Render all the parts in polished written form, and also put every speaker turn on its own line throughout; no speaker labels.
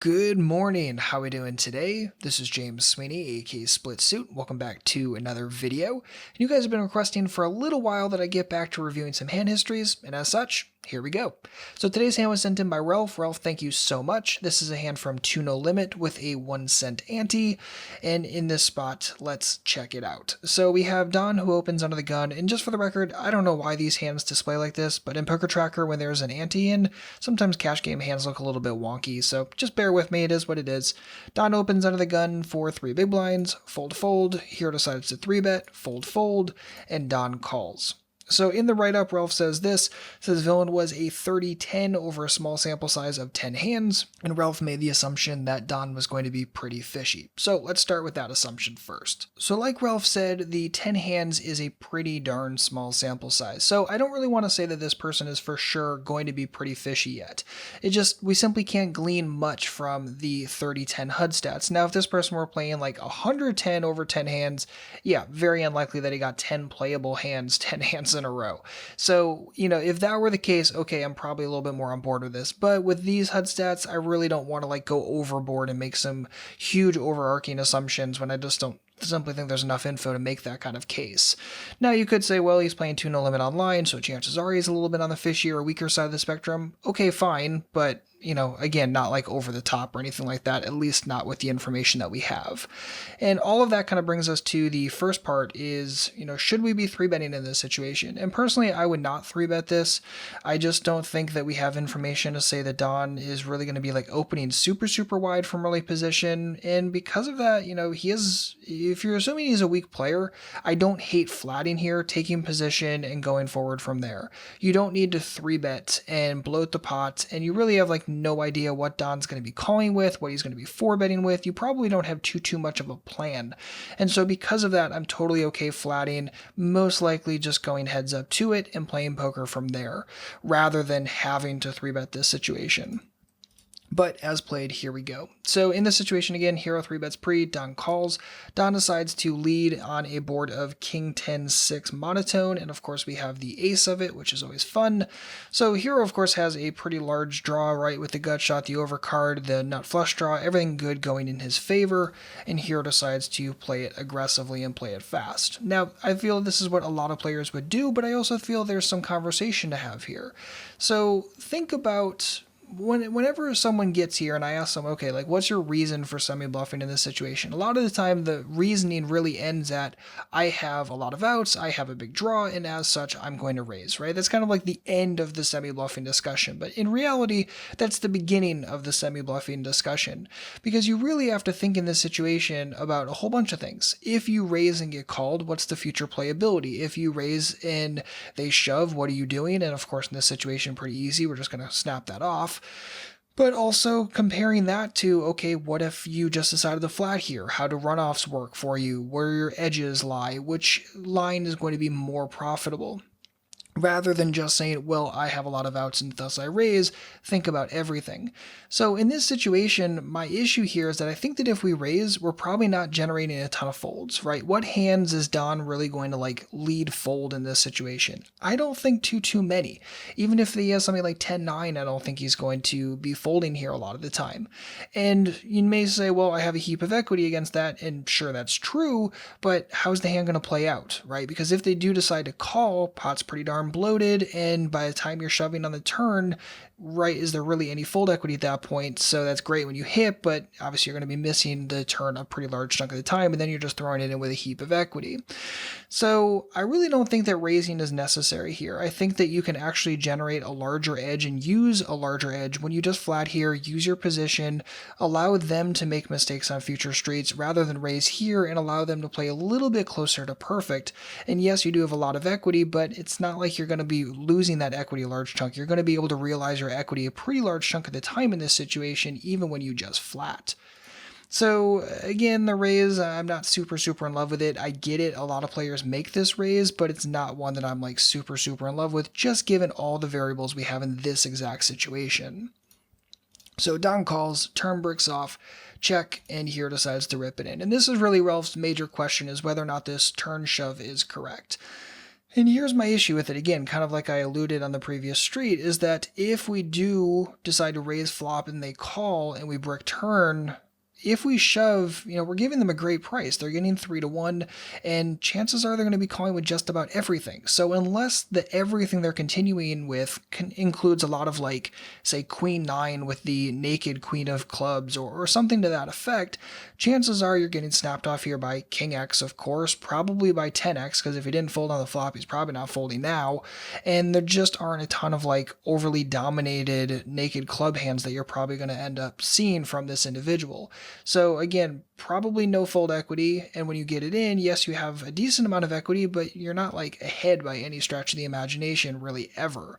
Good morning. How we doing today? This is James Sweeney, aka SplitSuit. Welcome back to another video. And you guys have been requesting for a little while that I get back to reviewing some hand histories, and as such, here we go. So today's hand was sent in by Ralph. Ralph, thank you so much. This is a hand from 2 No Limit with a 1 cent ante, and in this spot, let's check it out. So we have Don who opens under the gun, and just for the record, I don't know why these hands display like this, but in Poker Tracker when there's an ante in, sometimes cash game hands look a little bit wonky, so just bear with me, it is what it is. Don opens under the gun for 3 big blinds, fold fold, Hero decides to 3-bet, fold fold, and Don calls. So in the write-up, Ralph says this, says villain was a 30-10 over a small sample size of 10 hands, and Ralph made the assumption that Don was going to be pretty fishy. So let's start with that assumption first. So like Ralph said, the 10 hands is a pretty darn small sample size. So I don't really want to say that this person is for sure going to be pretty fishy yet. We simply can't glean much from the 30-10 HUD stats. Now if this person were playing like 110 over 10 hands, yeah, very unlikely that he got 10 playable hands, 10 hands in a row. So, if that were the case, okay, I'm probably a little bit more on board with this. But with these HUD stats, I really don't want to go overboard and make some huge overarching assumptions when I just don't simply think there's enough info to make that kind of case. Now you could say, well, he's playing 2 No Limit online, so chances are he's a little bit on the fishy or weaker side of the spectrum. Okay, fine, but again, not like over the top or anything like that, at least not with the information that we have. And all of that kind of brings us to the first part is, should we be 3-betting in this situation? And personally, I would not 3-bet this. I just don't think that we have information to say that Don is really going to be opening super, super wide from early position. And because of that, if you're assuming he's a weak player, I don't hate flatting here, taking position and going forward from there. You don't need to 3-bet and bloat the pot, and you really have no idea what Don's going to be calling with, what he's going to be 4-betting with. You probably don't have too much of a plan. And so because of that, I'm totally okay flatting, most likely just going heads up to it and playing poker from there, rather than having to 3-bet this situation. But as played, here we go. So in this situation again, Hero 3-bets pre, Don calls. Don decides to lead on a board of King 10-6 monotone, and of course we have the ace of it, which is always fun. So Hero of course has a pretty large draw, right, with the Gutshot, the overcard, the nut flush draw, everything good going in his favor, and Hero decides to play it aggressively and play it fast. Now, I feel this is what a lot of players would do, but I also feel there's some conversation to have here. So think about whenever someone gets here and I ask them, okay, what's your reason for semi-bluffing in this situation? A lot of the time, the reasoning really ends at, I have a lot of outs, I have a big draw, and as such, I'm going to raise, right? That's kind of the end of the semi-bluffing discussion. But in reality, that's the beginning of the semi-bluffing discussion, because you really have to think in this situation about a whole bunch of things. If you raise and get called, what's the future playability? If you raise and they shove, what are you doing? And of course, in this situation, pretty easy. We're just going to snap that off. But also comparing that to, okay, what if you just decided to flat here? How do runoffs work for you? Where your edges lie? Which line is going to be more profitable? Rather than just saying, well, I have a lot of outs and thus I raise, think about everything. So in this situation, my issue here is that I think that if we raise, we're probably not generating a ton of folds, right? What hands is Don really going to lead fold in this situation? I don't think too many. Even if he has something like 10-9, I don't think he's going to be folding here a lot of the time. And you may say, well, I have a heap of equity against that, and sure, that's true, but how's the hand going to play out, right? Because if they do decide to call, pot's pretty darn bloated, and by the time you're shoving on the turn, right, is there really any fold equity at that point? So that's great when you hit, but obviously you're going to be missing the turn a pretty large chunk of the time, and then you're just throwing it in with a heap of equity. So I really don't think that raising is necessary here. I think that you can actually generate a larger edge and use a larger edge when you just flat here, use your position, allow them to make mistakes on future streets rather than raise here and allow them to play a little bit closer to perfect. And yes, you do have a lot of equity, but it's not like you're going to be losing that equity a large chunk. You're going to be able to realize your equity a pretty large chunk of the time in this situation, even when you just flat. So again, the raise, I'm not super in love with it. I get it. A lot of players make this raise, but it's not one that I'm super in love with, just given all the variables we have in this exact situation. So Don calls, turn bricks off, check, and Hero decides to rip it in. And this is really Ralph's major question, is whether or not this turn shove is correct. And here's my issue with it again, kind of like I alluded on the previous street, is that if we do decide to raise flop and they call and we brick turn, if we shove, we're giving them a great price. They're getting 3-1, and chances are they're going to be calling with just about everything. So unless the everything they're continuing with includes a lot of, like, say, Queen 9 with the naked Queen of Clubs or something to that effect, chances are you're getting snapped off here by King X, of course, probably by 10X, because if he didn't fold on the flop, he's probably not folding now. And there just aren't a ton of, like, overly dominated naked club hands that you're probably going to end up seeing from this individual. So again, probably no fold equity, and when you get it in, yes, you have a decent amount of equity, but you're not like ahead by any stretch of the imagination really ever.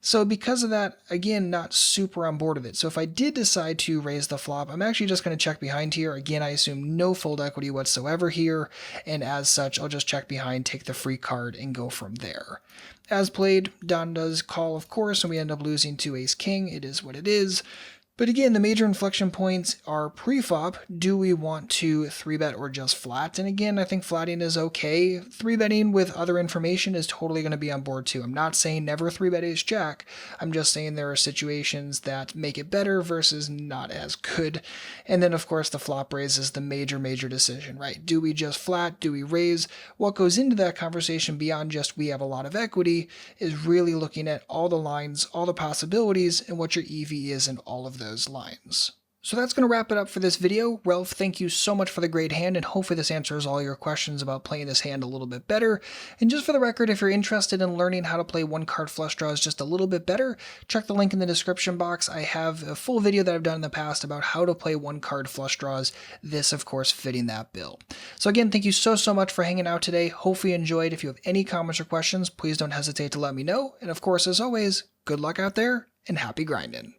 So because of that, again, not super on board with it. So if I did decide to raise the flop, I'm actually just going to check behind here. Again, I assume no fold equity whatsoever here, and as such, I'll just check behind, take the free card, and go from there. As played, Don does call, of course, and we end up losing to ace-king. It is what it is. But again, the major inflection points are preflop. Do we want to 3-bet or just flat? And again, I think flatting is okay. 3-betting with other information is totally going to be on board too. I'm not saying never 3-bet ace jack. I'm just saying there are situations that make it better versus not as good. And then of course the flop raise is the major decision, right? Do we just flat? Do we raise? What goes into that conversation beyond just we have a lot of equity is really looking at all the lines, all the possibilities, and what your EV is in all of those lines. So that's going to wrap it up for this video. Ralph, thank you so much for the great hand, and hopefully this answers all your questions about playing this hand a little bit better. And just for the record, if you're interested in learning how to play one-card flush draws just a little bit better, check the link in the description box. I have a full video that I've done in the past about how to play one-card flush draws, this of course fitting that bill. So again, thank you so much for hanging out today. Hopefully you enjoyed. If you have any comments or questions, please don't hesitate to let me know. And of course, as always, good luck out there and happy grinding.